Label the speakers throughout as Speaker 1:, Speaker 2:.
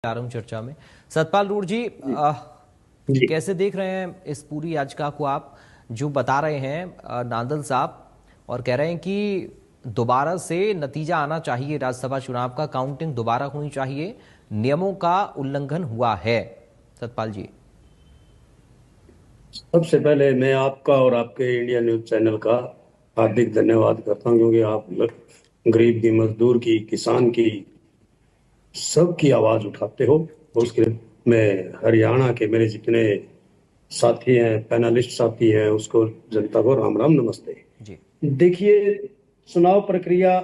Speaker 1: आ रहा हूं चर्चा में। सतपाल रूढ़ जी,
Speaker 2: जी।
Speaker 1: कैसे देख रहे हैं इस पूरी याचिका को आप, जो बता रहे हैं नांदल साहब, और कह रहे हैं कि दोबारा से नतीजा आना चाहिए, राज्यसभा चुनाव का काउंटिंग दोबारा होनी चाहिए, नियमों का उल्लंघन हुआ है। सतपाल जी,
Speaker 2: सबसे पहले मैं आपका और आपके इंडिया न्यूज चैनल का हार्दिक धन्यवाद करता हूं, क्योंकि आप गरीब की, मजदूर की, किसान की, सबकी आवाज उठाते हो। और
Speaker 1: जी
Speaker 2: उसके लिए मैं हरियाणा के मेरे जितने साथी हैं, पैनलिस्ट साथी हैं, उसको जनता को राम राम नमस्ते।
Speaker 1: जी।
Speaker 2: देखिए, चुनाव प्रक्रिया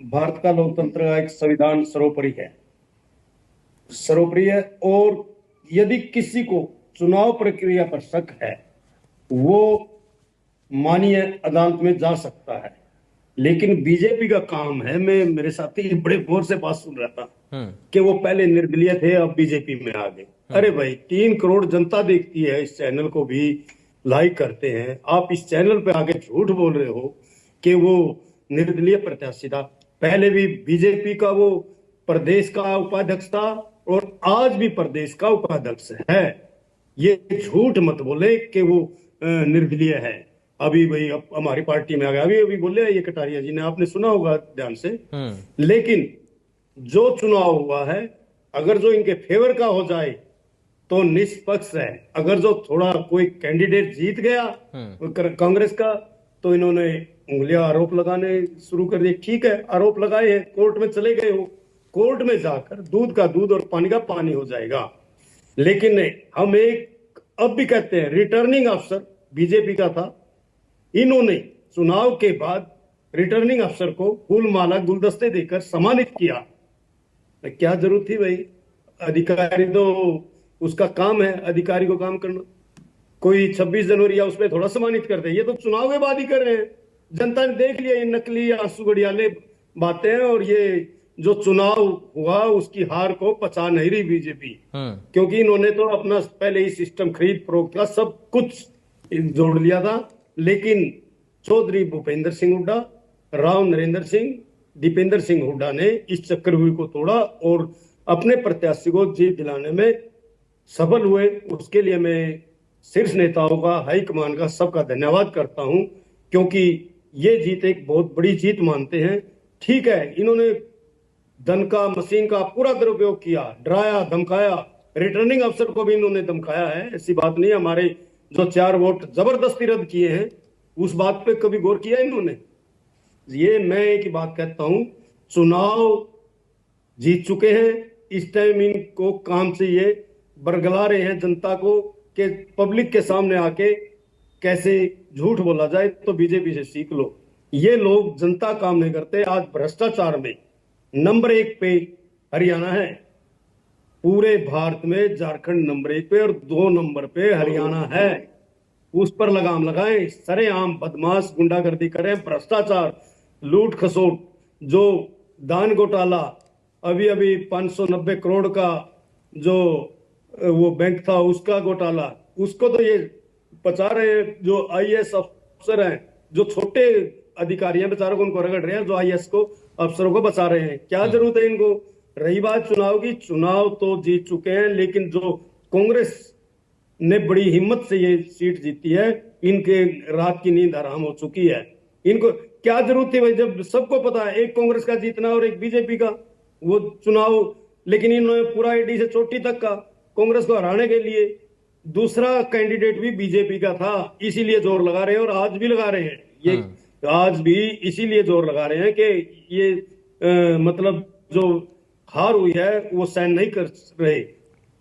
Speaker 2: भारत का लोकतंत्र का एक संविधान सर्वोपरि है, सर्वोपरि है। और यदि किसी को चुनाव प्रक्रिया पर शक है, वो माननीय अदालत में जा सकता है। लेकिन बीजेपी का काम है, मैं मेरे साथी बड़े गौर से बात सुन रहा था
Speaker 1: हम्म।
Speaker 2: कि वो पहले निर्दलीय थे, अब बीजेपी में आ गए। अरे भाई, 3 करोड़ जनता देखती है, इस चैनल को भी लाइक करते हैं। आप इस चैनल पे आके झूठ बोल रहे हो कि वो निर्दलीय प्रत्याशी था। पहले भी बीजेपी का वो प्रदेश का उपाध्यक्ष था और आज भी प्रदेश का उपाध्यक्ष है। ये झूठ मत बोले कि वो निर्दलीय है। अभी भाई अब हमारी पार्टी में आ गया, अभी अभी बोले ये कटारिया जी ने, आपने सुना होगा ध्यान से।
Speaker 1: हम्म।
Speaker 2: लेकिन जो चुनाव हुआ है, अगर जो इनके फेवर का हो जाए तो निष्पक्ष है। अगर जो थोड़ा कोई कैंडिडेट जीत गया कांग्रेस का, तो इन्होंने उंगलियां आरोप लगाने शुरू कर दिए। ठीक है, आरोप लगाए हैं, कोर्ट में चले गए हो, कोर्ट में जाकर दूध का दूध और पानी का पानी हो जाएगा। लेकिन नहीं, हम एक अब भी कहते हैं, रिटर्निंग अफसर बीजेपी का था, इन्होंने चुनाव के बाद रिटर्निंग अफसर को फूल माला गुलदस्ते देकर सम्मानित किया। क्या जरूरत थी भाई? अधिकारी तो उसका काम है, अधिकारी को काम करना। कोई 26 जनवरी या उसमें थोड़ा सम्मानित कर दे, ये तो चुनाव के बाद ही कर रहे हैं। जनता ने देख लिया ये नकली आंसू घड़ियाले बातें हैं, और ये जो चुनाव हुआ उसकी हार को पचा नहीं रही बीजेपी, क्योंकि इन्होंने तो अपना पहले ही सिस्टम खरीद फरोख्त का सब कुछ जोड़ लिया था। लेकिन चौधरी भूपेंद्र सिंह हुड्डा, राव नरेंद्र सिंह, दीपेंद्र सिंह हुड्डा ने इस चक्रव्यूह को तोड़ा और अपने प्रत्याशी को जीत दिलाने में सफल हुए। उसके लिए मैं शीर्ष नेताओं का, हाईकमान का, सबका धन्यवाद करता हूं, क्योंकि ये जीत एक बहुत बड़ी जीत मानते हैं। ठीक है, इन्होंने धन का, मशीन का पूरा दुरुपयोग किया, डराया, धमकाया, रिटर्निंग अफसर को भी इन्होंने धमकाया है। ऐसी बात नहीं, हमारे जो 4 वोट जबरदस्ती रद्द किए हैं, उस बात पे कभी गौर किया इन्होंने? ये मैं एक ही बात कहता हूं, चुनाव जीत चुके हैं, इस टाइम इनको काम से ये बरगला रहे हैं जनता को कि पब्लिक के सामने आके कैसे झूठ बोला जाए। तो बीजेपी से सीख लो, ये लोग जनता काम नहीं करते। आज भ्रष्टाचार में नंबर 1 पे हरियाणा है, पूरे भारत में झारखंड नंबर 1 पे और 2 नंबर पे हरियाणा है। उस पर लगाम लगाएं। सरेआम बदमाश गुंडागर्दी करें, भ्रष्टाचार, लूट खसोट, जो दान घोटाला, अभी अभी 590 करोड़ का जो वो बैंक था उसका घोटाला, उसको तो ये पचा रहे हैं। जो आईएएस अफसर हैं, जो छोटे अधिकारी हैं बेचारों को, उनको रगड़ रहे हैं, जो आईएएस को, अफसरों को बचा रहे हैं। क्या जरूरत है इनको? रही बात चुनाव की, चुनाव तो जीत चुके हैं, लेकिन जो कांग्रेस ने बड़ी हिम्मत से ये सीट जीती है, इनके रात की नींद हराम हो चुकी है। इनको क्या जरूरत थी भाई, जब सबको पता है एक कांग्रेस का जीतना और एक बीजेपी का वो चुनाव। लेकिन इन्होंने पूरा एडी से चोटी तक का कांग्रेस को हराने के लिए, दूसरा कैंडिडेट भी बीजेपी का था, इसीलिए जोर लगा रहे हैं और आज भी लगा रहे हैं। ये आज भी इसीलिए जोर लगा रहे हैं कि ये मतलब जो हार हुई है वो सहन नहीं कर रहे।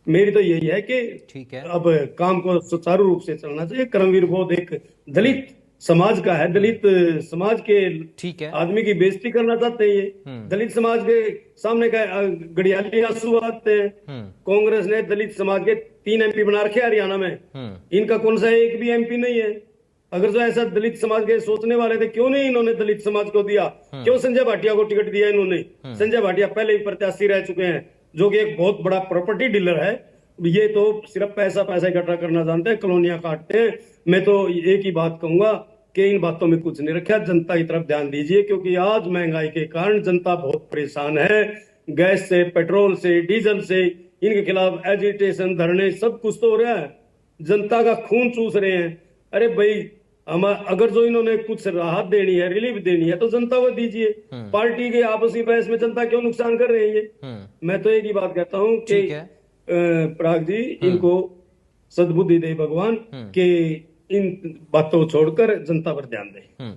Speaker 2: मेरी तो यही है कि
Speaker 1: ठीक है,
Speaker 2: अब काम को सुचारू रूप से चलना चाहिए। करमवीर बोध एक दलित समाज का है, दलित समाज के
Speaker 1: ठीक है।
Speaker 2: आदमी की बेइज्जती करना चाहते हैं। ये दलित समाज के सामने का घड़ियाली आंसू आते हैं। कांग्रेस ने दलित समाज के 3 एमपी बना रखे हरियाणा में, इनका कौन सा एक भी एमपी नहीं है। अगर जो ऐसा दलित समाज के सोचने वाले थे, क्यों नहीं इन्होंने दलित समाज को दिया? क्यों संजय भाटिया को टिकट दिया इन्होंने? संजय भाटिया पहले ही प्रत्याशी रह चुके हैं, जो कि एक बहुत बड़ा प्रॉपर्टी डीलर है। ये तो सिर्फ पैसा पैसा इकट्ठा करना जानते हैं, कॉलोनियां काटते हैं। मैं तो एक ही बात कहूंगा कि इन बातों में कुछ नहीं रखा, जनता की तरफ ध्यान दीजिए, क्योंकि आज महंगाई के कारण जनता बहुत परेशान है। गैस से, पेट्रोल से, डीजल से, इनके खिलाफ एजिटेशन, धरने, सब कुछ तो हो रहा है। जनता का खून चूस रहे हैं। अरे भाई, हम अगर जो इन्होंने कुछ राहत देनी है, रिलीफ देनी है, तो जनता को दीजिए। पार्टी के आपसी बहस में जनता क्यों नुकसान कर रहे हैं ये? मैं तो एक ही बात कहता हूं कि
Speaker 1: ठीक है।
Speaker 2: पराग जी, इनको सद्बुद्धि दे भगवान कि इन बातों को छोड़कर जनता पर ध्यान दें।